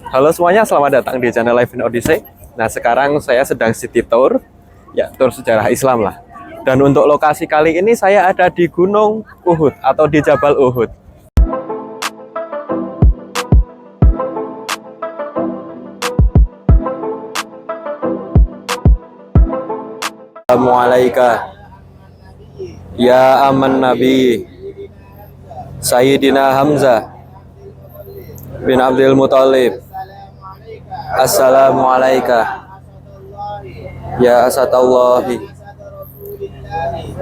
Halo semuanya, selamat datang di channel Live in Odyssey. Nah, sekarang saya sedang city tour, ya tour sejarah Islam lah. Dan untuk lokasi kali ini saya ada di Gunung Uhud atau di Jabal Uhud. Assalamualaikum ya aman Nabi Sayyidina Hamzah bin Abdul Muthalib. Assalamualaikum ya asatallahi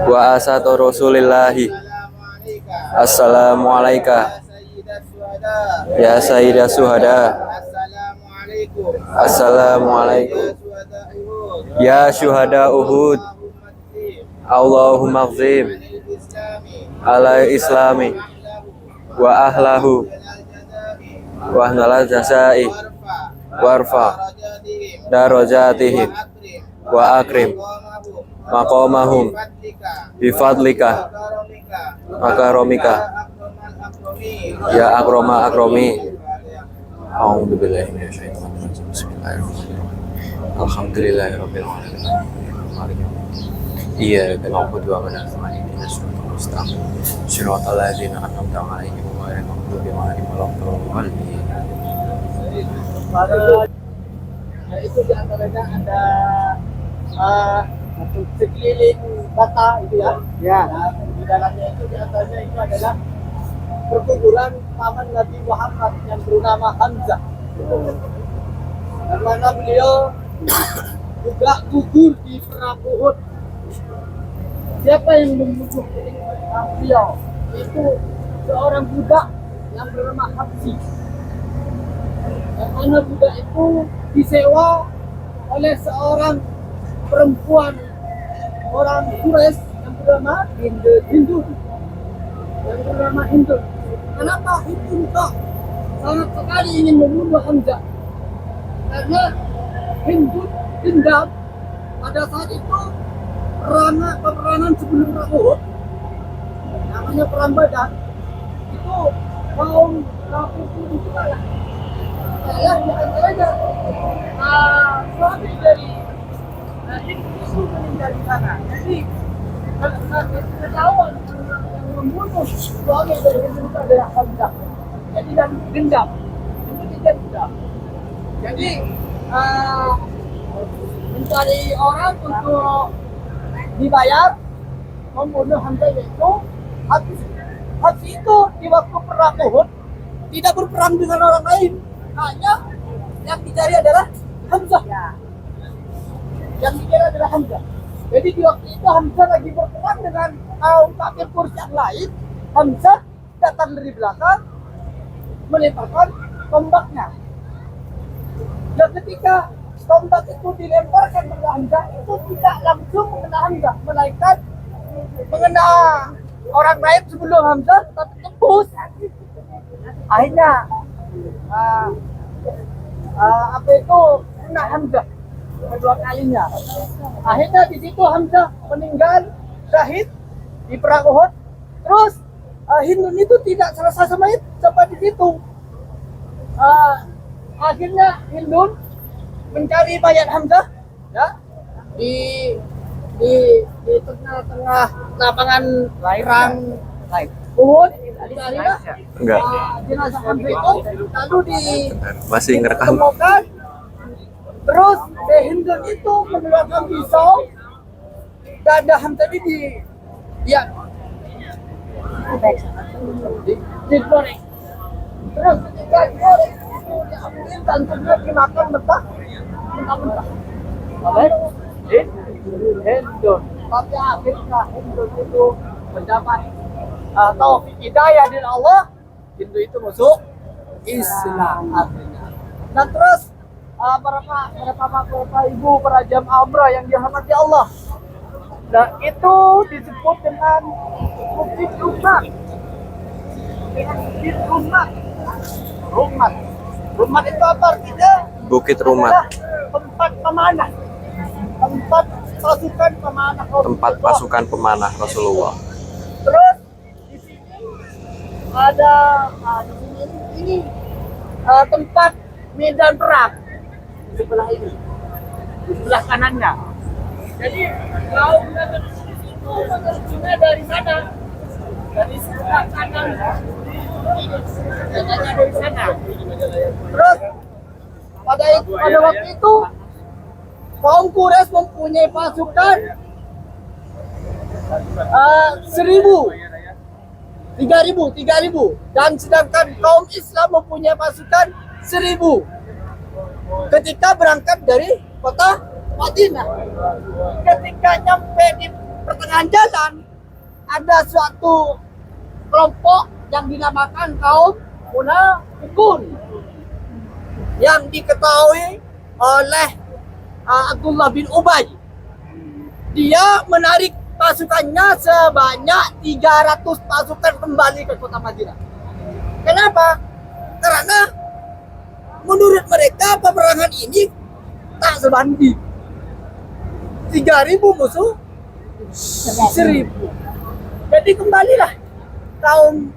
wa asatu rasulillahi. Assalamualaikum ya sayyidah suhada. Assalamualaikum ya syuhada Uhud. Allahumma ghfir ala islami wa ahlahu wa ahlal jasai warfa darajatihim wa akrim maqamahum bifadlika makaromika ya akroma akromi. A'udzubillahi minasyaitonir rajim. Bismillahirrahmanirrahim. Alhamdulillahirabbil alamin. Iyyaka na'budu wa iyyaka nasta'in. Ihdinas siratal mustaqim. Shiratal ladzina an'amta 'alaihim ghairil maghdubi alaihim waladdallin. Nah, itu diantaranya ada sekeliling bata itu ya. Ya. Nah, di dalamnya itu diantaranya itu adalah perkuburan paman Nabi Muhammad yang bernama Hamzah. Karena beliau juga gugur di perang Uhud. Siapa yang membunuh beliau? Itu seorang budak yang bernama Habsi. Yang mana budak itu disewa oleh seorang perempuan orang Quraisy yang bernama Hindu. Yang bernama Hindu. Kenapa Hindu kok sangat sekali ingin membunuh Hamzah? Karena Hindu dendam pada saat itu peperangan sebelum perang Uhud, namanya perang Badar, itu kaum kafir itu kalah. Ya, di antaranya suami dari Hindu itu meninggal di sana. Jadi ketahuan yang membunuh suami dari Hindu itu adalah Hamzah. Jadi dan dendam, itu tidak dendam. Jadi mencari orang untuk dibayar membunuh Hamzah itu Habsi itu di waktu perang Uhud tidak berperang dengan orang lain, hanya yang dicari adalah Hamzah. Yang dicari adalah Hamzah. Jadi di waktu itu Hamzah lagi berperang dengan kaum kafir Quraisy yang lain. Hamzah datang dari belakang melemparkan tombaknya. Dan ketika tombak itu dilemparkan kepada Hamzah, itu tidak langsung mengenai Hamzah, melainkan mengena orang lain sebelum Hamzah, tapi tembus. Akhirnya kena Hamzah kedua kalinya. Akhirnya di situ Hamzah meninggal syahid di perang Uhud. Terus Hindu itu tidak selesai sampai di situ. Akhirnya Hindu mencari mayat Hamzah ya di tengah-tengah lapangan perang Uhud. Enggak. Jenazah Hamzah itu lalu Masih ngerekam. ditemukan. Terus Hindu itu mengeluarkan pisau dan Hamzah ini digoreng. Terus ketika digoreng itu diambil dan kemudian dimakan mentah. Hindu. Tapi akhirnya Hindu itu mendapat taufik hidayah dari Allah. Hindu itu masuk Islam akhirnya. Dan terus beberapa ibu para jamaah umrah yang dirahmati Allah. Dan itu disebut dengan Bukit Rumat. Bukit Rumat. Rumat itu apa artinya? Bukit Rumat. Tempat pemanah. Tempat pasukan pemanah. Tempat pasukan pemanah Rasulullah. Terus di sini ada ini tempat medan perang di sebelah ini, di sebelah kanannya. Jadi kaum Nabi itu menerjunnya dari sana, dari sebelah kanan ini, dari sana. Terus pada waktu itu kaum Quraisy mempunyai pasukan 3.000, dan sedangkan kaum Islam mempunyai pasukan 1.000 ketika berangkat dari kota Madinah. Ketika nyampe di pertengahan jalan, ada suatu kelompok yang dinamakan kaum Munafikun yang diketahui oleh Abdullah bin Ubay. Dia menarik pasukannya sebanyak 300 pasukan kembali ke kota Madinah. Kenapa? Karena menurut mereka peperangan ini tak sebanding. 3.000 musuh 1.000. Jadi kembalilah kaum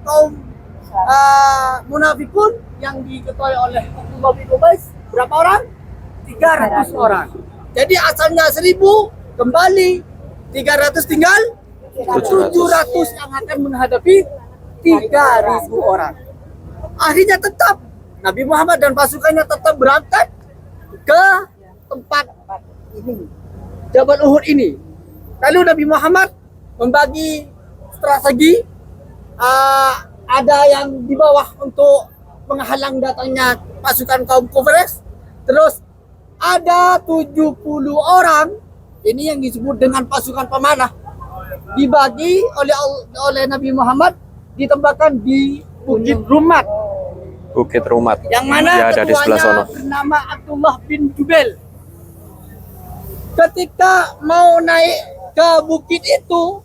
munafikun yang diketuai oleh Abdullah bin Ubay. Berapa orang? 300 orang. Jadi asalnya 1.000 kembali 300 tinggal 700 yang akan menghadapi 3.000 orang. Akhirnya tetap Nabi Muhammad dan pasukannya tetap berangkat ke tempat ini, Jabal Uhud ini. Lalu Nabi Muhammad membagi strategi, ada yang di bawah untuk menghalang datangnya pasukan kaum Quraisy. Terus ada 70 orang, ini yang disebut dengan pasukan pemanah, dibagi oleh Nabi Muhammad, ditempatkan di Bukit Rumat. Bukit Rumat. Yang mana ya, ada di sebelah sono. bernama Abdullah bin Jubail. Ketika mau naik ke bukit itu,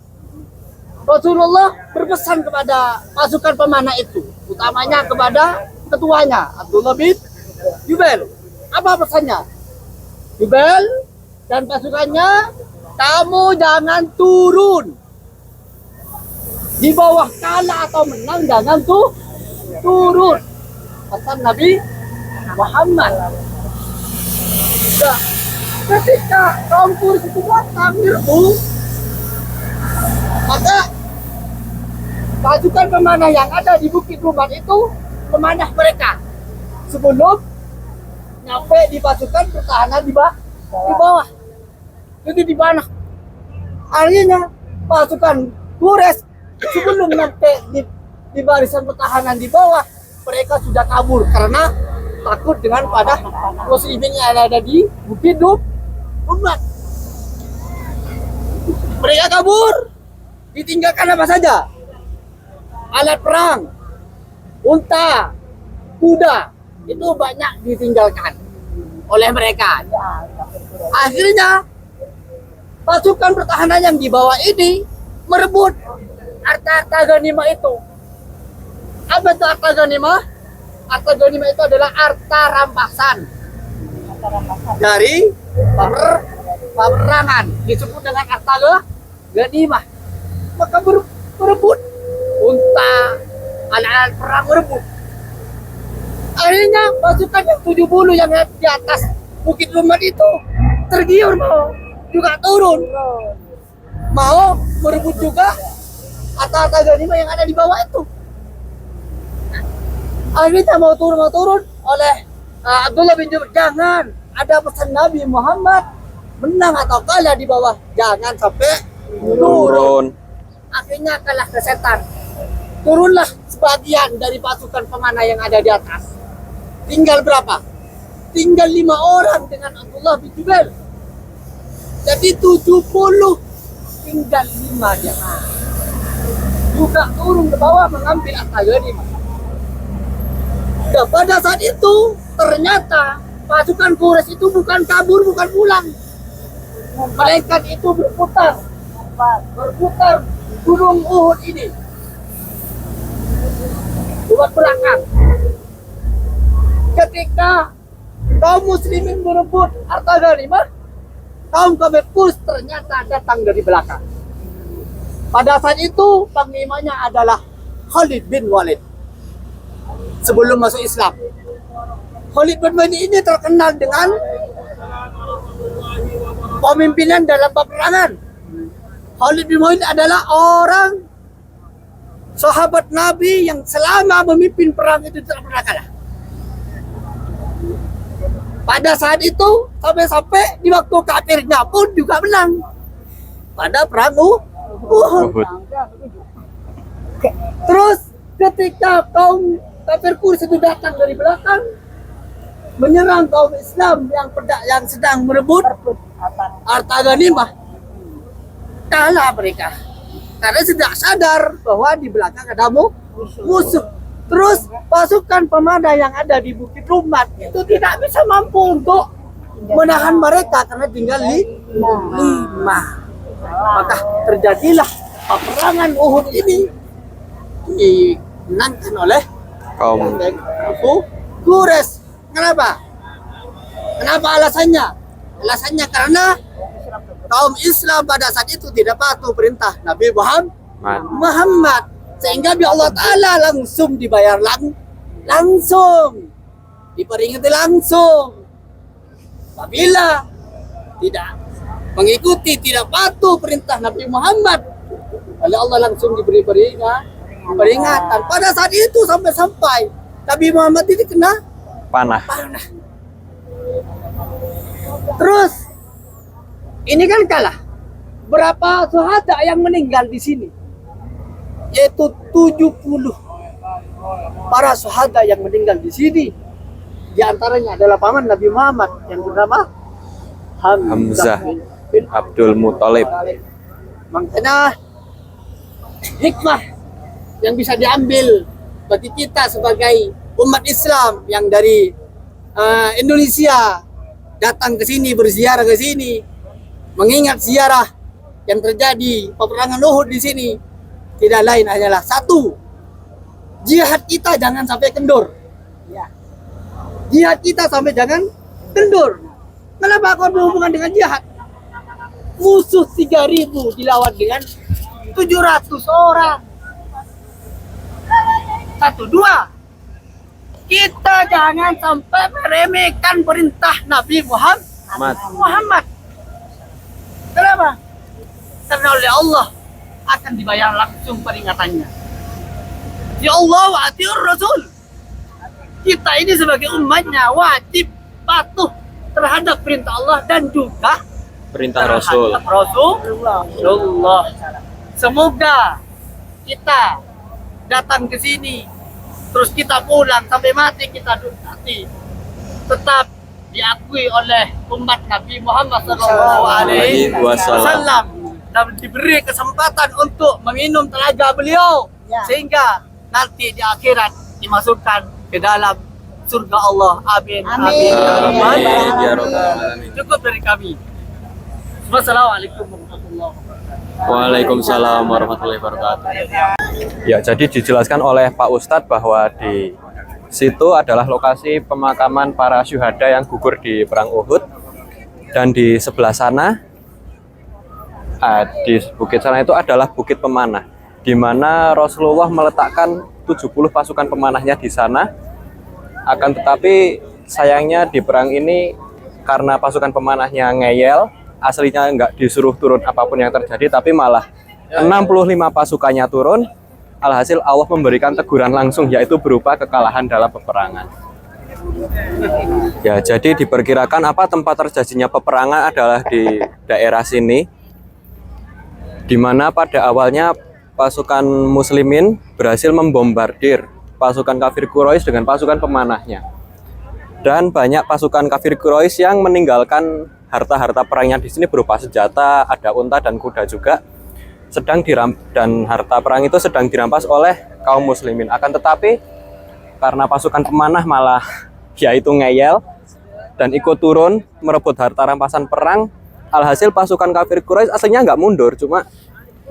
Rasulullah berpesan kepada pasukan pemanah itu, utamanya kepada ketuanya Abdullah bin Jubail. Apa pesannya? Jubail dan pasukannya, kamu jangan turun. Di bawah kalah atau menang jangan turun. Pesan Nabi Muhammad. Nah, ketika kaum Quraisy itu datang menyerbu, maka pasukan pemanah yang ada di Bukit Rumat itu memanah mereka sebelum nyampe di pasukan pertahanan di bawah. Itu dipanah. Akhirnya pasukan Quraisy sebelum nyampe di barisan pertahanan di bawah, mereka sudah kabur karena takut dengan pada muslimin yang ada di Bukit Rumat. Mereka kabur, ditinggalkan apa saja? Alat perang, unta, kuda, itu banyak ditinggalkan oleh mereka. Akhirnya pasukan pertahanan yang di bawah ini merebut harta ghanimah itu. Apa itu harta ghanimah? Harta ghanimah itu adalah harta rampasan dari peperangan, disebut dengan harta ghanimah. Maka berebut unta, alat-alat perang berebut. Akhirnya pasukan yang 70 yang di atas Bukit Rumat itu tergiur mau juga turun, mau merebut juga harta ghanimah yang ada di bawah itu. Akhirnya mau turun oleh Abdullah bin Jubair, jangan, ada pesan Nabi Muhammad, menang atau kalah di bawah jangan sampai turun. Akhirnya kalah ke setan. Turunlah sebagian dari pasukan pemanah yang ada di atas. Tinggal berapa? Tinggal 5 orang dengan Abdullah bin Jubair. Jadi 70, tinggal 5 dia. Juga turun ke bawah mengambil harta ghanimah. Dan pada saat itu ternyata pasukan Quraisy itu bukan kabur, bukan pulang. Mereka itu berputar gunung Uhud ini buat belakang. Ketika kaum muslimin berebut harta ghanimah, kaum kafir Quraisy ternyata datang dari belakang. Pada saat itu panglimanya adalah Khalid bin Walid. Sebelum masuk Islam, Khalid bin Walid ini terkenal dengan pemimpinan dalam peperangan. Khalid bin Walid adalah orang sahabat Nabi yang selama memimpin perang itu tidak pernah kalah. Pada saat itu sampai-sampai di waktu kafirnya pun juga menang pada perang Uhud. Terus ketika kaum kafir Quraisy itu datang dari belakang menyerang kaum Islam yang sedang merebut harta ghanimah, kalah mereka karena tidak sadar bahwa di belakang ada musuh. Terus pasukan pemanah yang ada di Bukit Rumat itu tidak bisa mampu untuk menahan mereka karena tinggal lima. Maka terjadilah peperangan Uhud ini dimenangkan oleh Kaum Quraisy. Kenapa? Kenapa alasannya? Alasannya karena kaum Islam pada saat itu tidak patuh perintah Nabi Muhammad. Sehingga Allah Ta'ala langsung dibayar langsung. Diperingati langsung. Apabila tidak mengikuti, tidak patuh perintah Nabi Muhammad, oleh Allah langsung diberi peringatan. Pada saat itu sampai Nabi Muhammad ini kena panah. Terus ini kan kalah. Berapa syuhada yang meninggal di sini? Yaitu 70 para syuhada yang meninggal di sini. Di antaranya adalah paman Nabi Muhammad yang bernama Hamzah bin Abdul Muthalib. Makanya hikmah yang bisa diambil bagi kita sebagai umat Islam yang dari Indonesia datang ke sini, berziarah ke sini, mengingat ziarah yang terjadi peperangan Uhud di sini, tidak lain hanyalah satu, jihad kita jangan sampai kendor. Jihad kita sampai jangan kendor. Kenapa kau berhubungan dengan jihad? Musuh 3.000 dilawan dengan 700 orang. Satu, dua, kita jangan sampai meremehkan perintah Nabi Muhammad. Kenapa? Karena oleh Allah akan dibayar langsung peringatannya. Ya Allah wa atiur Rasul. Kita ini sebagai umatnya wajib patuh terhadap perintah Allah dan juga Perintah Rasul. Rasulullah. Semoga kita datang ke sini, terus kita pulang sampai mati kita nanti tetap diakui oleh umat Nabi Muhammad SAW dan diberi kesempatan untuk meminum tenaga beliau sehingga nanti di akhirat dimasukkan ke dalam surga Allah. Amin. Cukup dari kami. Wassalamualaikum warahmatullahi wabarakatuh. Waalaikumsalam warahmatullahi wabarakatuh. Ya, jadi dijelaskan oleh Pak Ustadz bahwa di situ adalah lokasi pemakaman para syuhada yang gugur di perang Uhud, dan di sebelah sana di bukit sana itu adalah bukit pemanah, di mana Rasulullah meletakkan 70 pasukan pemanahnya di sana. Akan tetapi sayangnya di perang ini karena pasukan pemanahnya ngeyel, aslinya nggak disuruh turun apapun yang terjadi, tapi malah 65 pasukannya turun. Alhasil Allah memberikan teguran langsung, yaitu berupa kekalahan dalam peperangan. Ya, jadi diperkirakan tempat terjadinya peperangan adalah di daerah sini, di mana pada awalnya pasukan muslimin berhasil membombardir pasukan kafir Quraisy dengan pasukan pemanahnya. Dan banyak pasukan kafir Quraisy yang meninggalkan harta-harta perangnya di sini berupa senjata, ada unta dan kuda juga. Dan harta perang itu sedang dirampas oleh kaum muslimin. Akan tetapi karena pasukan pemanah malah yaitu ngeyel dan ikut turun merebut harta rampasan perang, alhasil pasukan kafir Quraisy aslinya nggak mundur, cuma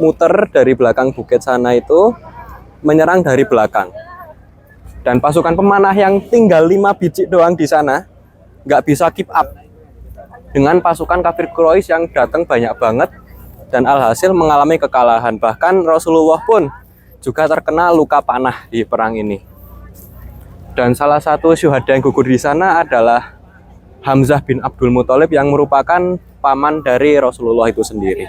muter dari belakang bukit sana itu menyerang dari belakang. Dan pasukan pemanah yang tinggal 5 biji doang di sana nggak bisa keep up dengan pasukan kafir Quraisy yang datang banyak banget, dan alhasil mengalami kekalahan. Bahkan Rasulullah pun juga terkena luka panah di perang ini. Dan salah satu syuhada yang gugur di sana adalah Hamzah bin Abdul Muthalib yang merupakan paman dari Rasulullah itu sendiri.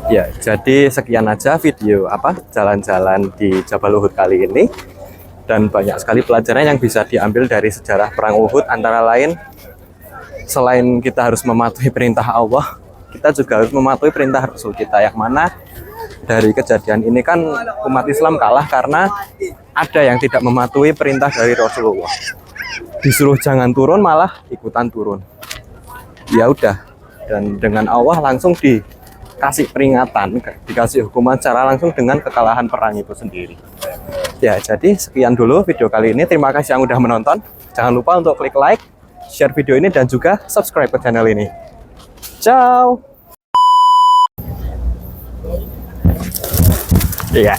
Ya, jadi sekian aja video jalan-jalan di Jabal Uhud kali ini. Dan banyak sekali pelajaran yang bisa diambil dari sejarah perang Uhud, antara lain selain kita harus mematuhi perintah Allah, kita juga harus mematuhi perintah Rasul kita, yang mana dari kejadian ini kan umat Islam kalah karena ada yang tidak mematuhi perintah dari Rasulullah. Disuruh jangan turun malah ikutan turun. Ya udah, dan dengan Allah langsung dikasih peringatan, dikasih hukuman secara langsung dengan kekalahan perang itu sendiri. Ya, jadi sekian dulu video kali ini. Terima kasih yang udah menonton. Jangan lupa untuk klik like, share video ini, dan juga subscribe ke channel ini. Ciao. Iya.